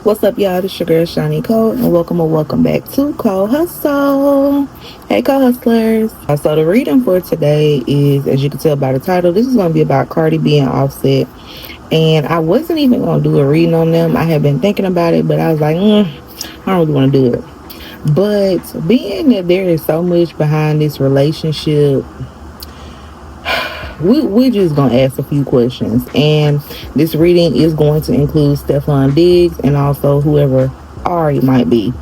What's up, y'all? This your girl Shani Cole, and welcome back to Cole Hustle. Hey, co-hustlers. So the reading for today is, as you can tell by the title, this is going to be about Cardi B and Offset. And I wasn't even going to do a reading on them. I had been thinking about it, but I was like, I don't really want to do it. But being that there is so much behind this relationship, we just gonna ask a few questions, and this reading is going to include Stefon Diggs and also whoever Ari might be,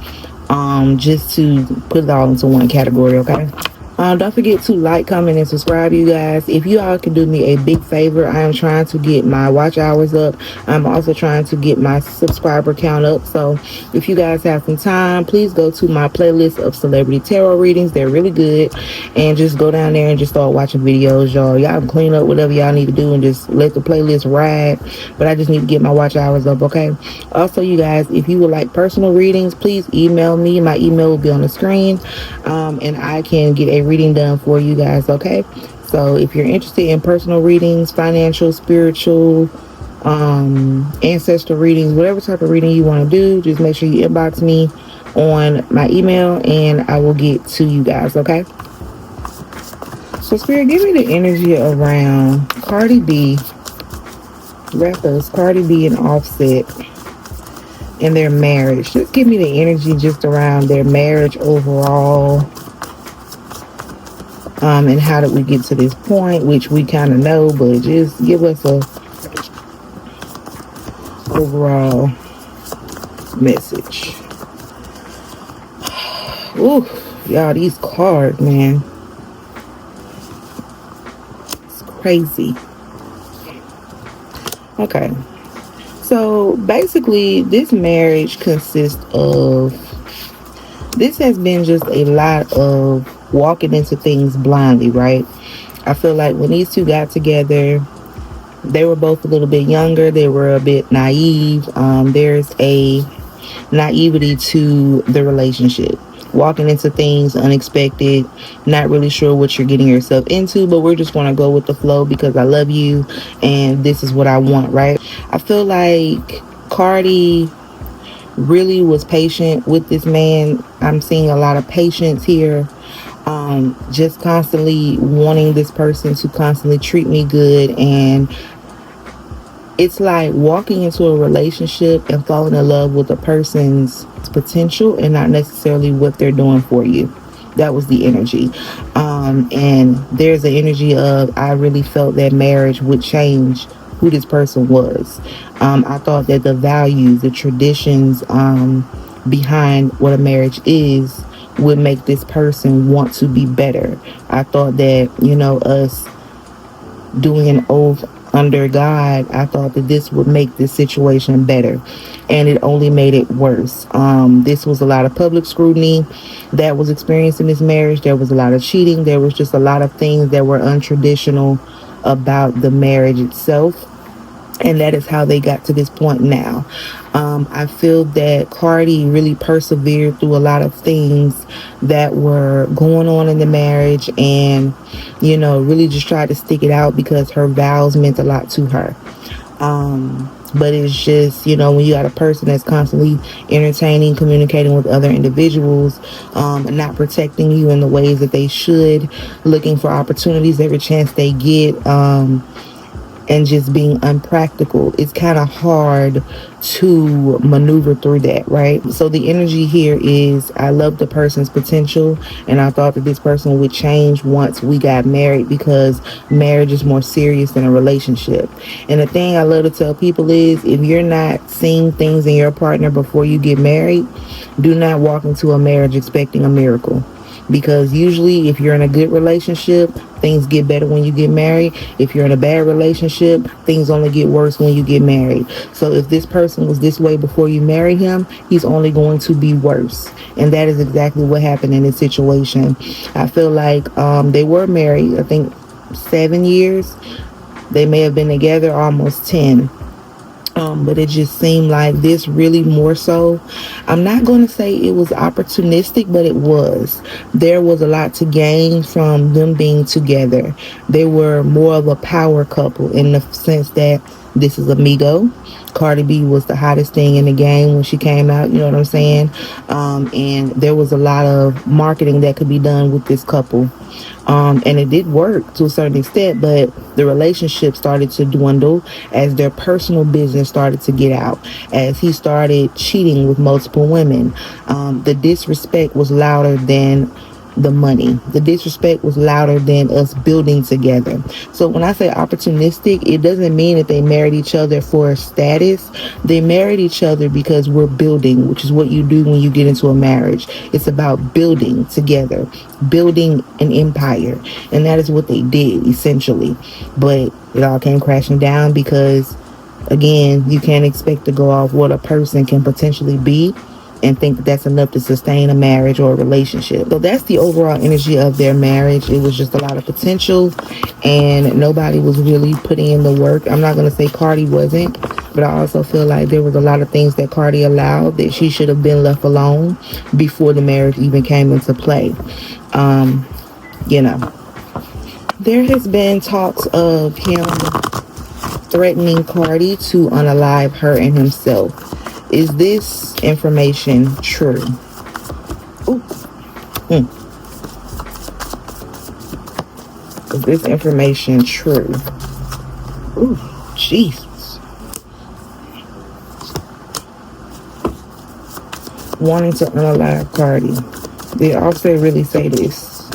just to put it all into one category. Okay. Don't forget to like, comment, and subscribe, you guys. If you all can do me a big favor, I am trying to get my watch hours up. I'm also trying to get my subscriber count up. So if you guys have some time, please go to my playlist of celebrity tarot readings. They're really good. And just go down there and just start watching videos, y'all. Y'all can clean up whatever y'all need to do and just let the playlist ride. But I just need to get my watch hours up, okay? Also, you guys, if you would like personal readings, please email me. My email will be on the screen. And I can get a reading done for you guys, okay? So if you're interested in personal readings, financial, spiritual, ancestor readings, whatever type of reading you want to do, just make sure you inbox me on my email and I will get to you guys, okay? So Spirit, give me the energy around Cardi B, rappers Cardi B and Offset, and their marriage. Just give me the energy just around their marriage overall. And how did we get to this point, which we kind of know, but just give us a overall message. Ooh, y'all, these cards, man. It's crazy. Okay. So basically, this marriage consists of, this has been just a lot of walking into things blindly, right? I feel like when these two got together, they were both a little bit younger. They were a bit naive. There's a naivety to the relationship. Walking into things unexpected, not really sure what you're getting yourself into, but we're just going to go with the flow because I love you and this is what I want, right? I feel like Cardi really was patient with this man. I'm seeing a lot of patience here. Just constantly wanting this person to constantly treat me good, and it's like walking into a relationship and falling in love with a person's potential and not necessarily what they're doing for you. That was the energy. And there's the energy of, I really felt that marriage would change who this person was. I thought that the values, the traditions behind what a marriage is would make this person want to be better. I thought that, us doing an oath under God, I thought that this would make this situation better, and it only made it worse. This was a lot of public scrutiny that was experienced in this marriage. There was a lot of cheating. There was just a lot of things that were untraditional about the marriage itself. And that is how they got to this point now. I feel that Cardi really persevered through a lot of things that were going on in the marriage, and, really just tried to stick it out because her vows meant a lot to her. But it's just, when you got a person that's constantly entertaining, communicating with other individuals, not protecting you in the ways that they should, looking for opportunities every chance they get, and just being unpractical, it's kind of hard to maneuver through that, right? So the energy here is, I love the person's potential, and I thought that this person would change once we got married, because marriage is more serious than a relationship. And the thing I love to tell people is, if you're not seeing things in your partner before you get married, do not walk into a marriage expecting a miracle. Because usually if you're in a good relationship, things get better when you get married. If you're in a bad relationship, things only get worse when you get married. So if this person was this way before you marry him, he's only going to be worse. And that is exactly what happened in this situation. I feel like they were married, I think 7 years. They may have been together almost 10. But it just seemed like this really more so. I'm not going to say it was opportunistic, but it was. There was a lot to gain from them being together. They were more of a power couple in the sense that this is amigo. Cardi B was the hottest thing in the game when she came out, you know what I'm saying? And there was a lot of marketing that could be done with this couple. And it did work to a certain extent, but the relationship started to dwindle as their personal business started to get out, as he started cheating with multiple women. The disrespect was louder than the money. The disrespect was louder than us building together. So when I say opportunistic, it doesn't mean that they married each other for status. They married each other because we're building, which is what you do when you get into a marriage. It's about building together, building an empire. And that is what they did, essentially. But it all came crashing down because, again, you can't expect to go off what a person can potentially be and think that that's enough to sustain a marriage or a relationship. So that's the overall energy of their marriage. It was just a lot of potential, and nobody was really putting in the work. I'm not going to say Cardi wasn't, but I also feel like there was a lot of things that Cardi allowed that she should have been left alone before the marriage even came into play. You know, there has been talks of him threatening Cardi to unalive her and himself. Is this information true? Ooh. Is this information true? Ooh, Jesus. Wanting to unalive Cardi. Did Offset really say this?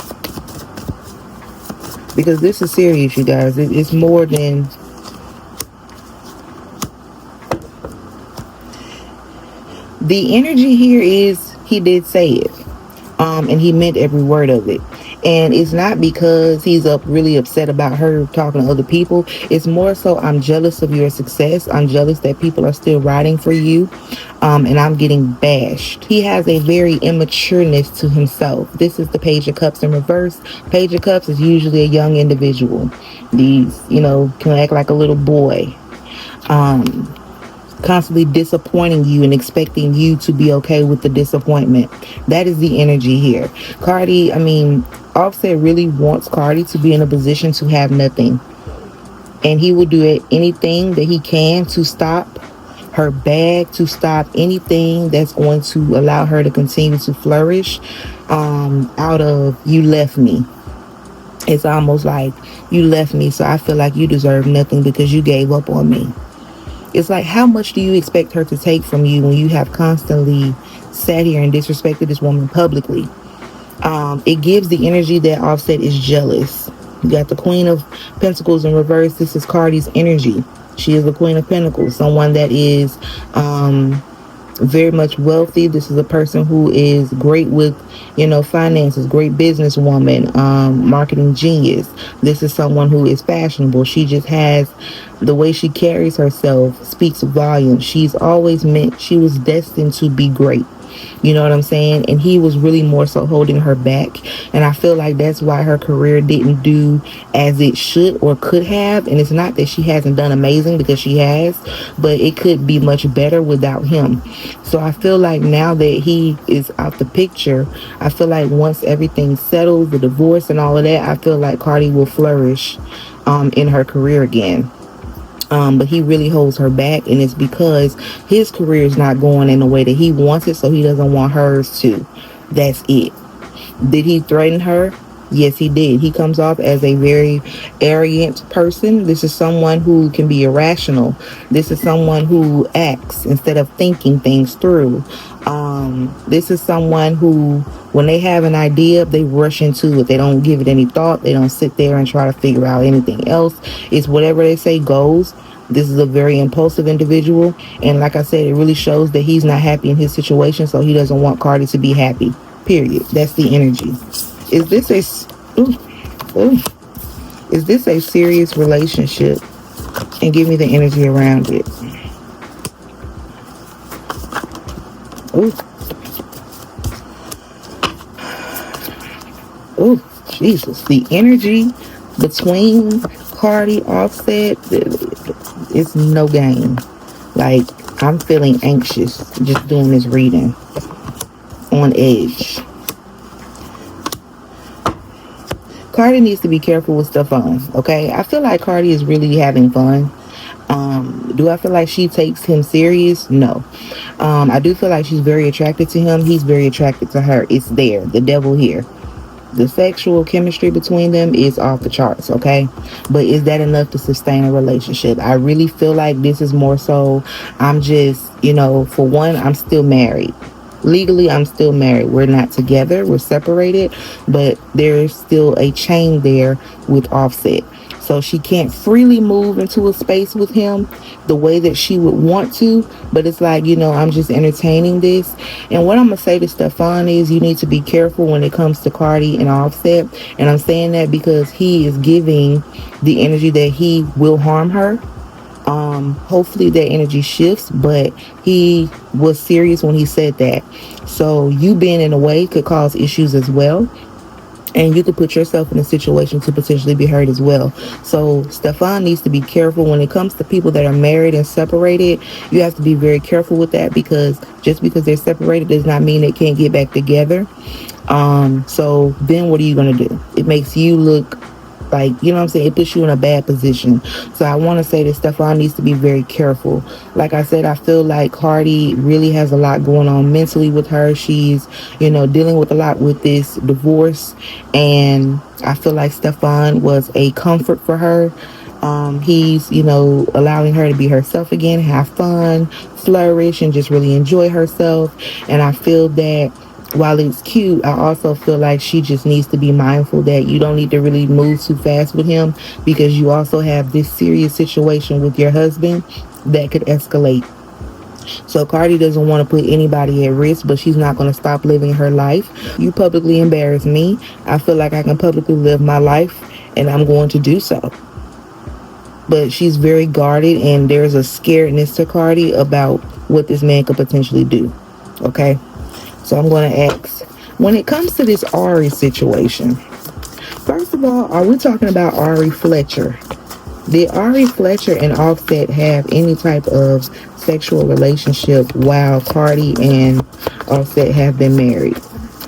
Because this is serious, you guys. It's more than... The energy here is he did say it. And he meant every word of it. And it's not because he's really upset about her talking to other people. It's more so, I'm jealous of your success. I'm jealous that people are still riding for you. And I'm getting bashed. He has a very immatureness to himself. This is the Page of Cups in reverse. Page of Cups is usually a young individual. These, can act like a little boy. Constantly disappointing you and expecting you to be okay with the disappointment. That is the energy here. Offset really wants Cardi to be in a position to have nothing. And he will do anything that he can to stop her bag, to stop anything that's going to allow her to continue to flourish out of, you left me. It's almost like, you left me, so I feel like you deserve nothing because you gave up on me. It's like, how much do you expect her to take from you when you have constantly sat here and disrespected this woman publicly? It gives the energy that Offset is jealous. You got the Queen of Pentacles in reverse. This is Cardi's energy. She is the Queen of Pentacles, someone that is very much wealthy. This is a person who is great with, finances, great businesswoman, marketing genius. This is someone who is fashionable. She just has the way she carries herself speaks volumes. She was destined to be great. You know what I'm saying? And he was really more so holding her back. And I feel like that's why her career didn't do as it should or could have. And it's not that she hasn't done amazing, because she has, but it could be much better without him. So I feel like now that he is out the picture, I feel like once everything settles, the divorce and all of that, I feel like Cardi will flourish in her career again. But he really holds her back, and it's because his career is not going in the way that he wants it, so he doesn't want hers to. That's it. Did he threaten her? Yes, he did. He comes off as a very arrogant person. This is someone who can be irrational. This is someone who acts instead of thinking things through. This is someone who, when they have an idea, they rush into it. They don't give it any thought. They don't sit there and try to figure out anything else. It's whatever they say goes. This is a very impulsive individual. And like I said, it really shows that he's not happy in his situation, so he doesn't want Cardi to be happy. Period. That's the energy. Is this a serious relationship? And give me the energy around it. Oh, Jesus. The energy between Cardi, Offset, it's no game. Like, I'm feeling anxious just doing this reading. On edge. Cardi needs to be careful with Stefon, okay? I feel like Cardi is really having fun. Do I feel like she takes him serious? No. I do feel like she's very attracted to him. He's very attracted to her. It's there. The devil here. The sexual chemistry between them is off the charts, okay? But is that enough to sustain a relationship? I really feel like this is more so, I'm just, for one, I'm still married. Legally, I'm still married. We're not together. We're separated. But there's still a chain there with Offset. So she can't freely move into a space with him the way that she would want to. But it's like, I'm just entertaining this. And what I'm going to say to Stefon is you need to be careful when it comes to Cardi and Offset. And I'm saying that because he is giving the energy that he will harm her. Hopefully that energy shifts, but he was serious when he said that. So you being in a way could cause issues as well. And you could put yourself in a situation to potentially be hurt as well. So Stefon needs to be careful when it comes to people that are married and separated. You have to be very careful with that, because just because they're separated does not mean they can't get back together. So then what are you going to do? It makes you look like, what I'm saying? It puts you in a bad position. So I want to say that Stefon needs to be very careful. Like I said, I feel like Cardi really has a lot going on mentally with her. She's, dealing with a lot with this divorce. And I feel like Stefon was a comfort for her. He's, allowing her to be herself again, have fun, flourish, and just really enjoy herself. And I feel that while it's cute, I also feel like she just needs to be mindful that you don't need to really move too fast with him, because you also have this serious situation with your husband that could escalate. So Cardi doesn't want to put anybody at risk, but she's not going to stop living her life. You publicly embarrass me. I feel like I can publicly live my life, and I'm going to do so. But she's very guarded, and there's a scaredness to Cardi about what this man could potentially do. Okay? So I'm going to ask, when it comes to this Ari situation, first of all, are we talking about Ari Fletcher? Did Ari Fletcher and Offset have any type of sexual relationship while Cardi and Offset have been married?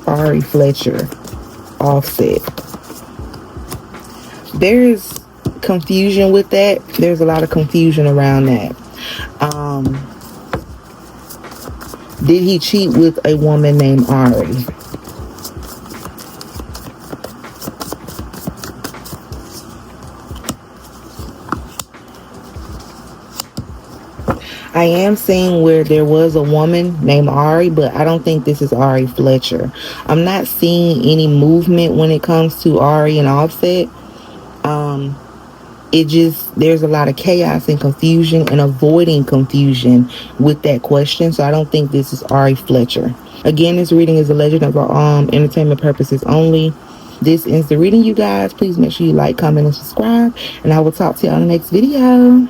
Ari Fletcher, Offset. There's confusion with that. There's a lot of confusion around that. Did he cheat with a woman named Ari? I am seeing where there was a woman named Ari, but I don't think this is Ari Fletcher. I'm not seeing any movement when it comes to Ari and Offset. There's a lot of chaos and confusion and avoiding confusion with that question. So I don't think this is Ari Fletcher. Again, this reading is a legend of entertainment purposes only. This is the reading, you guys. Please make sure you like, comment, and subscribe. And I will talk to you on the next video.